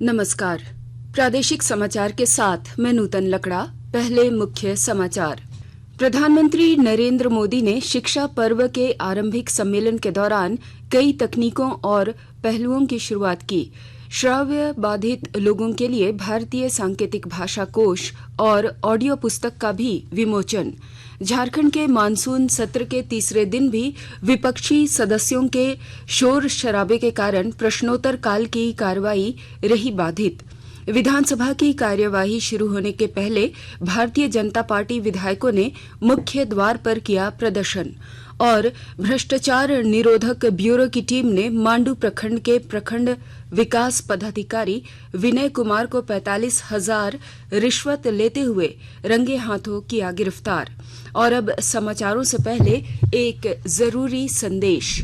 नमस्कार। प्रादेशिक समाचार के साथ मैं नूतन लकड़ा। पहले मुख्य समाचार। प्रधानमंत्री नरेंद्र मोदी ने शिक्षा पर्व के आरंभिक सम्मेलन के दौरान कई तकनीकों और पहलुओं की शुरुआत की। श्राव्य बाधित लोगों के लिए भारतीय सांकेतिक भाषा कोश और ऑडियो पुस्तक का भी विमोचन। झारखंड के मानसून सत्र के तीसरे दिन भी विपक्षी सदस्यों के शोर शराबे के कारण प्रश्नोत्तर काल की कार्यवाही रही बाधित। विधानसभा की कार्यवाही शुरू होने के पहले भारतीय जनता पार्टी विधायकों ने मुख्य द्वार पर किया प्रदर्शन और भ्रष्टाचार निरोधक ब्यूरो की टीम ने मांडू प्रखंड के प्रखंड विकास पदाधिकारी विनय कुमार को 45,000 रिश्वत लेते हुए रंगे हाथों किया गिरफ्तार। और अब समाचारों से पहले एक जरूरी संदेश।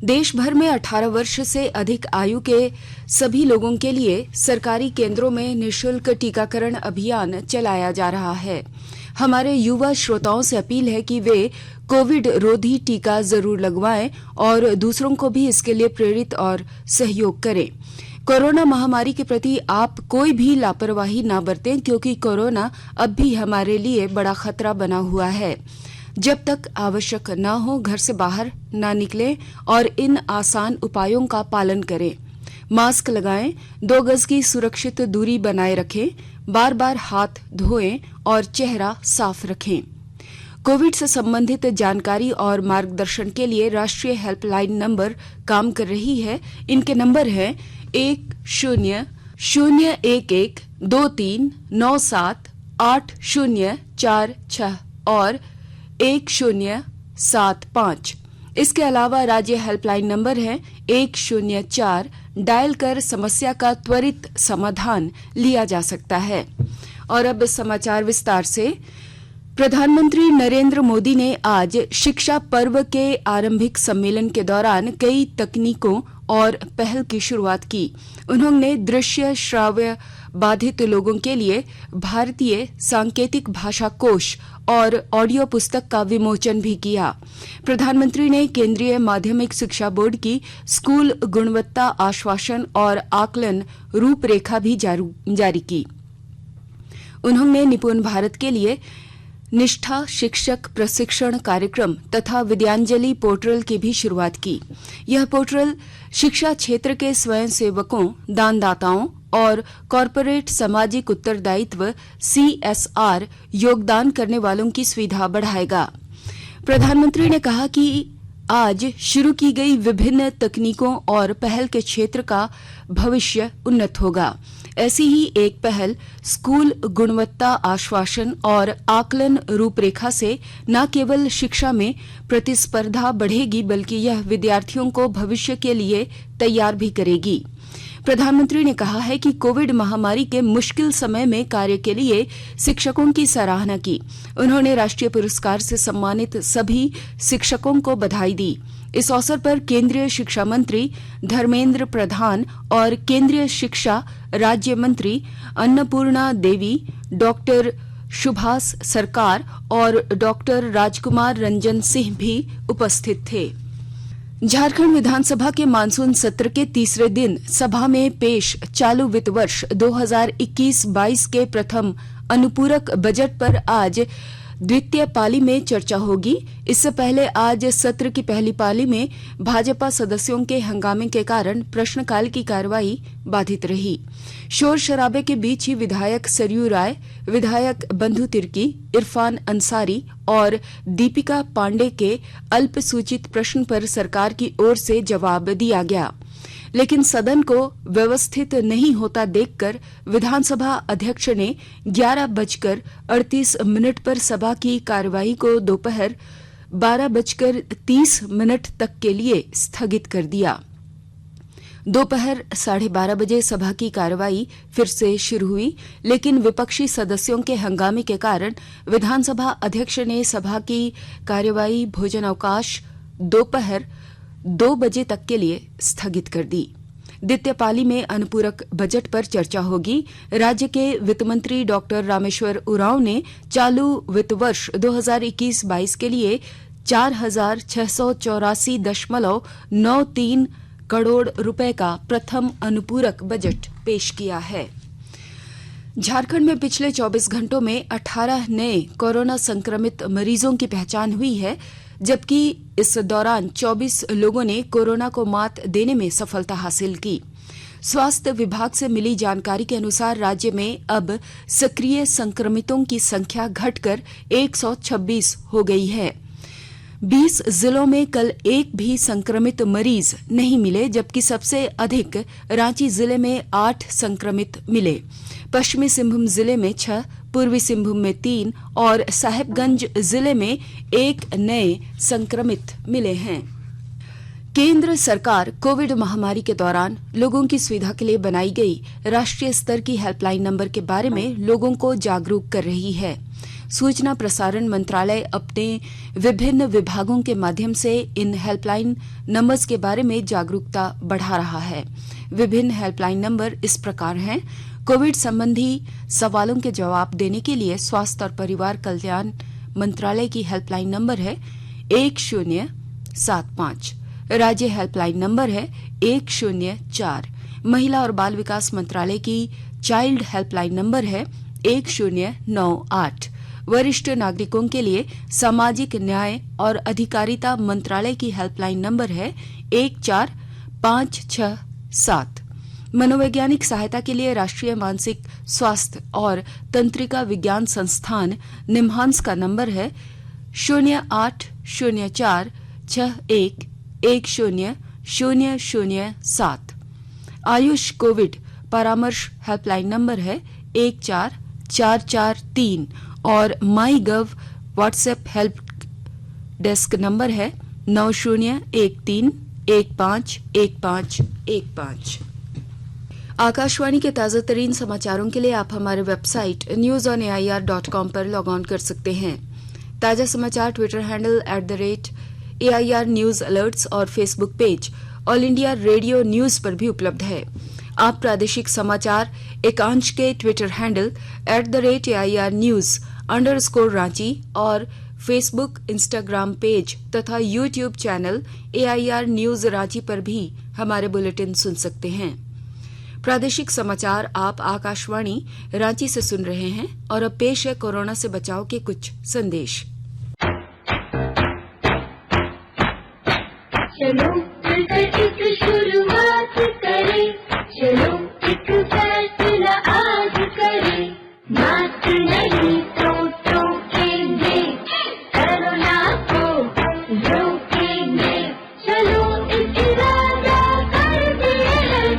देश भर में 18 वर्ष से अधिक आयु के सभी लोगों के लिए सरकारी केंद्रों में निःशुल्क टीकाकरण अभियान चलाया जा रहा है। हमारे युवा श्रोताओं से अपील है कि वे कोविड रोधी टीका जरूर लगवाएं और दूसरों को भी इसके लिए प्रेरित और सहयोग करें। कोरोना महामारी के प्रति आप कोई भी लापरवाही ना बरतें, क्योंकि कोरोना अब भी हमारे लिए बड़ा खतरा बना हुआ है। जब तक आवश्यक न हो घर से बाहर न निकलें और इन आसान उपायों का पालन करें। मास्क लगाएं, 2 गज की सुरक्षित दूरी बनाए रखें, बार बार हाथ धोएं और चेहरा साफ रखें। कोविड से संबंधित जानकारी और मार्गदर्शन के लिए राष्ट्रीय हेल्पलाइन नंबर काम कर रही है। इनके नंबर हैं 100123978046 और 1075। इसके अलावा राज्य हेल्पलाइन नंबर है 104। डायल कर समस्या का त्वरित समाधान लिया जा सकता है। और अब समाचार विस्तार से। प्रधानमंत्री नरेंद्र मोदी ने आज शिक्षा पर्व के आरंभिक सम्मेलन के दौरान कई तकनीकों और पहल की शुरुआत की। उन्होंने दृश्य श्राव्य बाधित लोगों के लिए भारतीय सांकेतिक भाषा कोश और ऑडियो पुस्तक का विमोचन भी किया। प्रधानमंत्री ने केंद्रीय माध्यमिक शिक्षा बोर्ड की स्कूल गुणवत्ता आश्वासन और आकलन रूपरेखा भी जारी की। उन्होंने निपुण भारत के लिए निष्ठा शिक्षक प्रशिक्षण कार्यक्रम तथा विद्यांजलि पोर्टल की भी शुरुआत की। यह पोर्टल शिक्षा क्षेत्र के स्वयंसेवकों, दानदाताओं और कॉरपोरेट सामाजिक उत्तरदायित्व CSR योगदान करने वालों की सुविधा बढ़ाएगा। प्रधानमंत्री ने कहा कि आज शुरू की गई विभिन्न तकनीकों और पहल के क्षेत्र का भविष्य उन्नत होगा। ऐसी ही एक पहल स्कूल गुणवत्ता आश्वासन और आकलन रूपरेखा से न केवल शिक्षा में प्रतिस्पर्धा बढ़ेगी, बल्कि यह विद्यार्थियों को भविष्य के लिए तैयार भी करेगी। प्रधानमंत्री ने कहा है कि कोविड महामारी के मुश्किल समय में कार्य के लिए शिक्षकों की सराहना की। उन्होंने राष्ट्रीय पुरस्कार से सम्मानित सभी शिक्षकों को बधाई दी। इस अवसर पर केंद्रीय शिक्षा मंत्री धर्मेंद्र प्रधान और केंद्रीय शिक्षा राज्य मंत्री अन्नपूर्णा देवी, डॉक्टर सुभाष सरकार और डॉक्टर राजकुमार रंजन सिंह भी उपस्थित थे। झारखंड विधानसभा के मानसून सत्र के तीसरे दिन सभा में पेश चालू वित्त वर्ष 2021-22 के प्रथम अनुपूरक बजट पर आज द्वितीय पाली में चर्चा होगी। इससे पहले आज सत्र की पहली पाली में भाजपा सदस्यों के हंगामे के कारण प्रश्नकाल की कार्यवाही बाधित रही। शोर शराबे के बीच ही विधायक सरयू राय, विधायक बंधु तिर्की, इरफान अंसारी और दीपिका पांडे के अल्पसूचित प्रश्न पर सरकार की ओर से जवाब दिया गया, लेकिन सदन को व्यवस्थित नहीं होता देखकर विधानसभा अध्यक्ष ने 11:38 पर सभा की कार्यवाही को दोपहर 12:30 तक के लिए स्थगित कर दिया। दोपहर 12:30 बजे सभा की कार्यवाही फिर से शुरू हुई, लेकिन विपक्षी सदस्यों के हंगामे के कारण विधानसभा अध्यक्ष ने सभा की कार्यवाही भोजनावकाश दोपहर 2 बजे तक के लिए स्थगित कर दी। द्वितीय पाली में अनुपूरक बजट पर चर्चा होगी। राज्य के वित्त मंत्री डॉक्टर रामेश्वर उरांव ने चालू वित्त वर्ष 2021-22 के लिए 4,684.93 करोड़ रुपए का प्रथम अनुपूरक बजट पेश किया है। झारखंड में पिछले 24 घंटों में 18 नए कोरोना संक्रमित मरीजों की पहचान हुई है, जबकि इस दौरान 24 लोगों ने कोरोना को मात देने में सफलता हासिल की। स्वास्थ्य विभाग से मिली जानकारी के अनुसार राज्य में अब सक्रिय संक्रमितों की संख्या घटकर 126 हो गई है। 20 जिलों में कल एक भी संक्रमित मरीज नहीं मिले, जबकि सबसे अधिक रांची जिले में 8 संक्रमित मिले। पश्चिमी सिंहभूम जिले में 6, पूर्वी सिंहभूम में 3 और साहेबगंज जिले में 1 नए संक्रमित मिले हैं। केंद्र सरकार कोविड महामारी के दौरान लोगों की सुविधा के लिए बनाई गई राष्ट्रीय स्तर की हेल्पलाइन नंबर के बारे में लोगों को जागरूक कर रही है। सूचना प्रसारण मंत्रालय अपने विभिन्न विभागों के माध्यम से इन हेल्पलाइन नंबर्स के बारे में जागरूकता बढ़ा रहा है। विभिन्न हेल्पलाइन नंबर इस प्रकार हैं। कोविड संबंधी सवालों के जवाब देने के लिए स्वास्थ्य और परिवार कल्याण मंत्रालय की हेल्पलाइन नंबर है 1075। राज्य हेल्पलाइन नंबर है 104। महिला और बाल विकास मंत्रालय की चाइल्ड हेल्पलाइन नंबर है 1098। वरिष्ठ नागरिकों के लिए सामाजिक न्याय और अधिकारिता मंत्रालय की हेल्पलाइन नंबर है 14567। मनोवैज्ञानिक सहायता के लिए राष्ट्रीय मानसिक स्वास्थ्य और तंत्रिका विज्ञान संस्थान निम्हांस का नंबर है 080461100007। आयुष कोविड परामर्श हेल्पलाइन नंबर है 14443 और माई गव व्हाट्सएप हेल्प डेस्क नंबर है 9013151515। आकाशवाणी के ताजा तरीन समाचारों के लिए आप हमारे वेबसाइट newsonair.com पर लॉग ऑन कर सकते हैं। ताजा समाचार Twitter handle @AIR news alerts और Facebook page All India Radio news पर भी उपलब्ध है। आप प्रादेशिक समाचार एकांश के Twitter handle @AIR news _Ranchi और फेसबुक, इंस्टाग्राम पेज तथा YouTube channel AIR news Ranchi पर भी हमारे बुलेटिन सुन सकते हैं। प्रादेशिक समाचार आप आकाशवाणी रांची से सुन रहे हैं और अब पेश है कोरोना से बचाव के कुछ संदेश। चलो मिलकर एक शुरुआत करें, चलो एक फैसला आज करें, मास्क नहीं तो टोकेंगे, कोरोना को रोकेंगे, चलो एक इरादा करते हैं,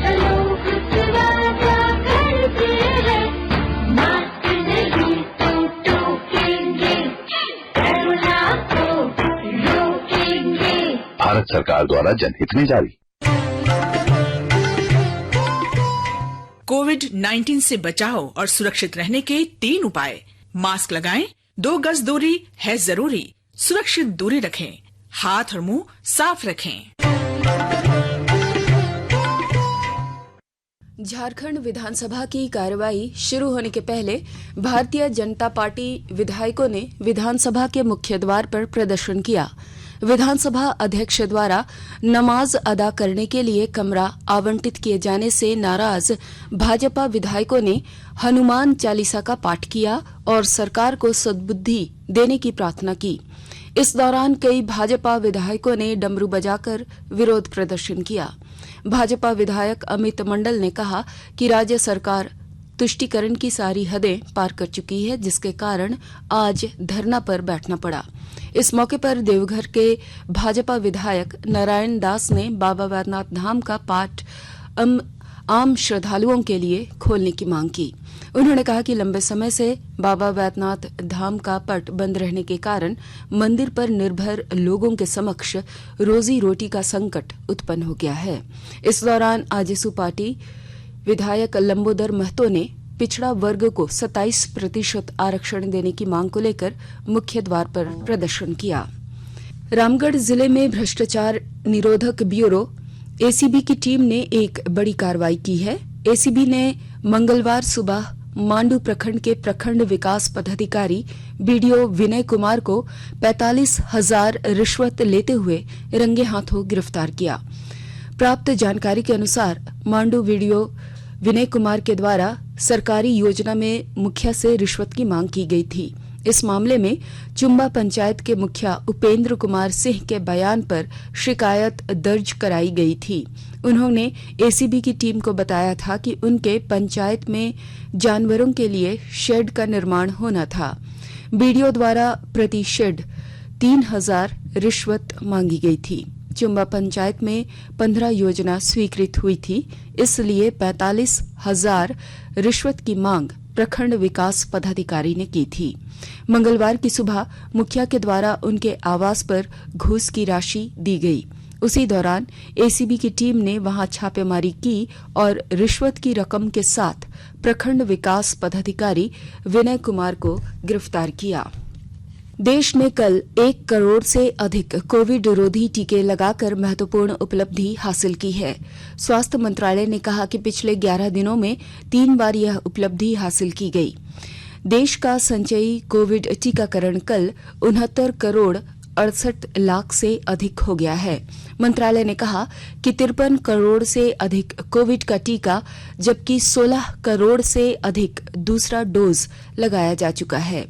चलो कुछ वादा करते हैं, मास्क नहीं तो टोकेंगे, कोरोना को रोकेंगे। भारत सरकार द्वारा जनहित में जारी। कोविड-19 से बचाव और सुरक्षित रहने के 3 उपाय। मास्क लगाएं, 2 गज दूरी है जरूरी, सुरक्षित दूरी रखें, हाथ और मुंह साफ रखें। झारखंड विधानसभा की कार्यवाही शुरू होने के पहले भारतीय जनता पार्टी विधायकों ने विधानसभा के मुख्य द्वार पर प्रदर्शन किया। विधानसभा अध्यक्ष द्वारा नमाज अदा करने के लिए कमरा आवंटित किए जाने से नाराज भाजपा विधायकों ने हनुमान चालीसा का पाठ किया और सरकार को सद्बुद्धि देने की प्रार्थना की। इस दौरान कई भाजपा विधायकों ने डमरू बजाकर विरोध प्रदर्शन किया। भाजपा विधायक अमित मंडल ने कहा कि राज्य सरकार तुष्टीकरण की सारी हदें पार कर चुकी है, जिसके कारण आज धरना पर बैठना पड़ा। इस मौके पर देवघर के भाजपा विधायक नारायण दास ने बाबा वैद्यनाथ धाम का पाठ आम श्रद्धालुओं के लिए खोलने की मांग की। उन्होंने कहा कि लंबे समय से बाबा वैद्यनाथ धाम का पट बंद रहने के कारण मंदिर पर निर्भर लोगों के समक्ष रोजी रोटी का संकट उत्पन्न हो गया है। इस दौरान आजसू पार्टी विधायक लंबोदर महतो ने पिछड़ा वर्ग को 27% आरक्षण देने की मांग को लेकर मुख्य द्वार पर प्रदर्शन किया। रामगढ़ जिले में भ्रष्टाचार निरोधक ब्यूरो एसीबी की टीम ने एक बड़ी कार्रवाई की है। एसीबी ने मंगलवार सुबह मांडू प्रखंड के प्रखंड विकास पदाधिकारी बीडीओ विनय कुमार को 45,000 रिश्वत लेते हुए रंगे हाथों गिरफ्तार किया। प्राप्त जानकारी के अनुसार मांडू वीडियो विनय कुमार के द्वारा सरकारी योजना में मुखिया से रिश्वत की मांग की गई थी। इस मामले में चुम्बा पंचायत के मुखिया उपेंद्र कुमार सिंह के बयान पर शिकायत दर्ज कराई गई थी। उन्होंने एसीबी की टीम को बताया था कि उनके पंचायत में जानवरों के लिए शेड का निर्माण होना था। बीडीओ द्वारा प्रति शेड 3000 रिश्वत मांगी गई थी। चुम्बा पंचायत में 15 योजना स्वीकृत हुई थी, इसलिए 45,000 रिश्वत की मांग प्रखंड विकास पदाधिकारी ने की थी। मंगलवार की सुबह मुखिया के द्वारा उनके आवास पर घूस की राशि दी गई। उसी दौरान एसीबी की टीम ने वहां छापेमारी की और रिश्वत की रकम के साथ प्रखंड विकास पदाधिकारी विनय कुमार को गिरफ्तार किया। देश ने कल 1 करोड़ से अधिक कोविड रोधी टीके लगाकर महत्वपूर्ण उपलब्धि हासिल की है। स्वास्थ्य मंत्रालय ने कहा कि पिछले 11 दिनों में 3 बार यह उपलब्धि हासिल की गई। देश का संचयी कोविड टीकाकरण कल 69 करोड़ 68 लाख से अधिक हो गया है। मंत्रालय ने कहा कि 53 करोड़ से अधिक कोविड का टीका जबकि 16 करोड़ से अधिक दूसरा डोज लगाया जा चुका है।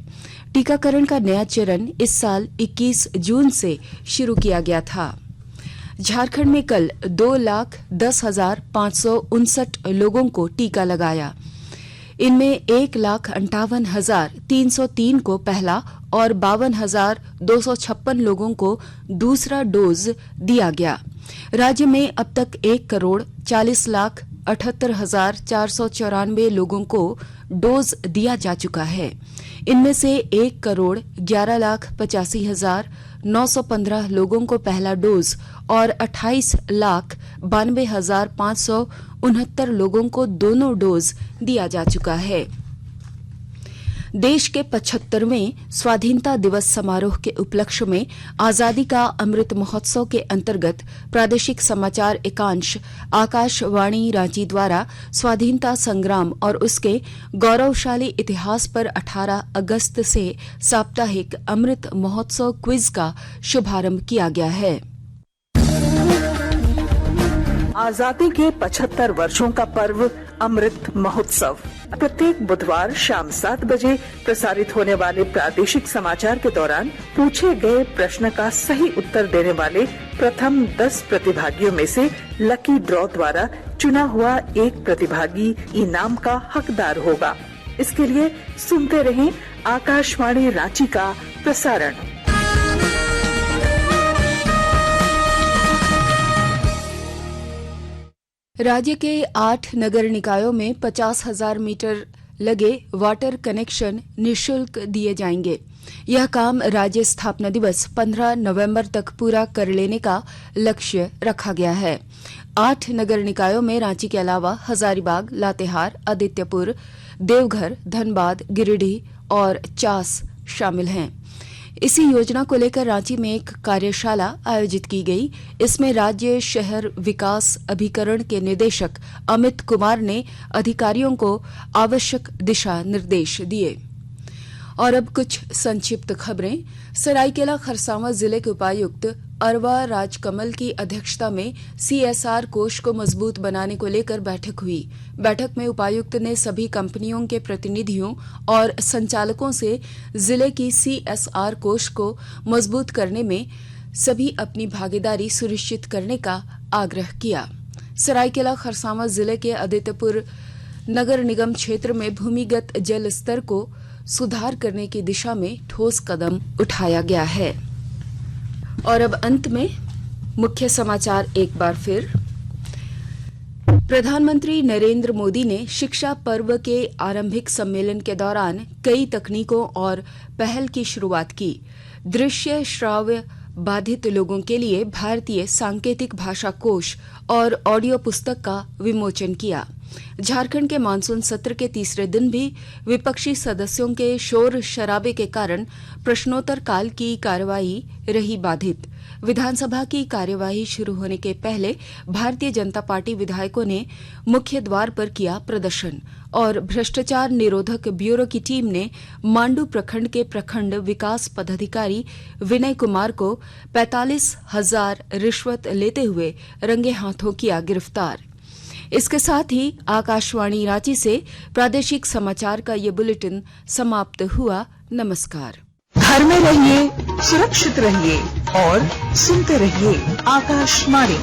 टीकाकरण का नया चरण इस साल 21 जून से शुरू किया गया था। झारखंड में कल 2,10,559 लोगों को टीका लगाया। इनमें 1,58,303 को पहला और 52,256 लोगों को दूसरा डोज दिया गया। राज्य में अब तक 1,40,78,494 लोगों को डोज दिया जा चुका है। इनमें से 1,85,915 लोगों को पहला डोज और 28,92,569 लोगों को दोनों डोज दिया जा चुका है। देश के 75वें स्वाधीनता दिवस समारोह के उपलक्ष्य में आजादी का अमृत महोत्सव के अंतर्गत प्रादेशिक समाचार एकांश आकाशवाणी रांची द्वारा स्वाधीनता संग्राम और उसके गौरवशाली इतिहास पर 18 अगस्त से साप्ताहिक अमृत महोत्सव क्विज का शुभारंभ किया गया है। आजादी के 75 वर्षों का पर्व अमृत महोत्सव प्रत्येक बुधवार शाम 7 बजे प्रसारित होने वाले प्रादेशिक समाचार के दौरान पूछे गए प्रश्न का सही उत्तर देने वाले प्रथम 10 प्रतिभागियों में से लकी ड्रॉ द्वारा चुना हुआ एक प्रतिभागी इनाम का हकदार होगा। इसके लिए सुनते रहें आकाशवाणी रांची का प्रसारण। राज्य के 8 नगर निकायों में 50,000 मीटर लगे वाटर कनेक्शन निःशुल्क दिए जाएंगे। यह काम राज्य स्थापना दिवस 15 नवंबर तक पूरा कर लेने का लक्ष्य रखा गया है। 8 नगर निकायों में रांची के अलावा हजारीबाग, लातेहार, आदित्यपुर, देवघर, धनबाद, गिरिडीह और चास शामिल हैं। इसी योजना को लेकर रांची में एक कार्यशाला आयोजित की गई। इसमें राज्य शहर विकास अभिकरण के निदेशक अमित कुमार ने अधिकारियों को आवश्यक दिशा निर्देश दिए। और अब कुछ संक्षिप्त खबरें। सरायकेला खरसावां जिले के उपायुक्त अरवा राजकमल की अध्यक्षता में सीएसआर कोष को मजबूत बनाने को लेकर बैठक हुई। बैठक में उपायुक्त ने सभी कंपनियों के प्रतिनिधियों और संचालकों से जिले की सीएसआर कोष को मजबूत करने में सभी अपनी भागीदारी सुनिश्चित करने का आग्रह किया। सरायकेला खरसावां जिले के आदित्यपुर नगर निगम क्षेत्र में भूमिगत जल स्तर को सुधार करने की दिशा में ठोस कदम उठाया गया है। और अब अंत में मुख्य समाचार एक बार फिर। प्रधानमंत्री नरेंद्र मोदी ने शिक्षा पर्व के आरंभिक सम्मेलन के दौरान कई तकनीकों और पहल की शुरुआत की। दृश्य श्राव्य बाधित लोगों के लिए भारतीय सांकेतिक भाषा कोष और ऑडियो पुस्तक का विमोचन किया। झारखंड के मानसून सत्र के तीसरे दिन भी विपक्षी सदस्यों के शोर शराबे के कारण प्रश्नोत्तर काल की कार्यवाही रही बाधित। विधानसभा की कार्यवाही शुरू होने के पहले भारतीय जनता पार्टी विधायकों ने मुख्य द्वार पर किया प्रदर्शन और भ्रष्टाचार निरोधक ब्यूरो की टीम ने मांडू प्रखंड के प्रखंड विकास पदाधिकारी विनय कुमार को 45,000 रिश्वत लेते हुए रंगे हाथों किया गिरफ्तार। इसके साथ ही आकाशवाणी रांची से प्रादेशिक समाचार का ये बुलेटिन समाप्त हुआ। नमस्कार। घर में रहिए, सुरक्षित रहिए और सुनते रहिए आकाशवाणी।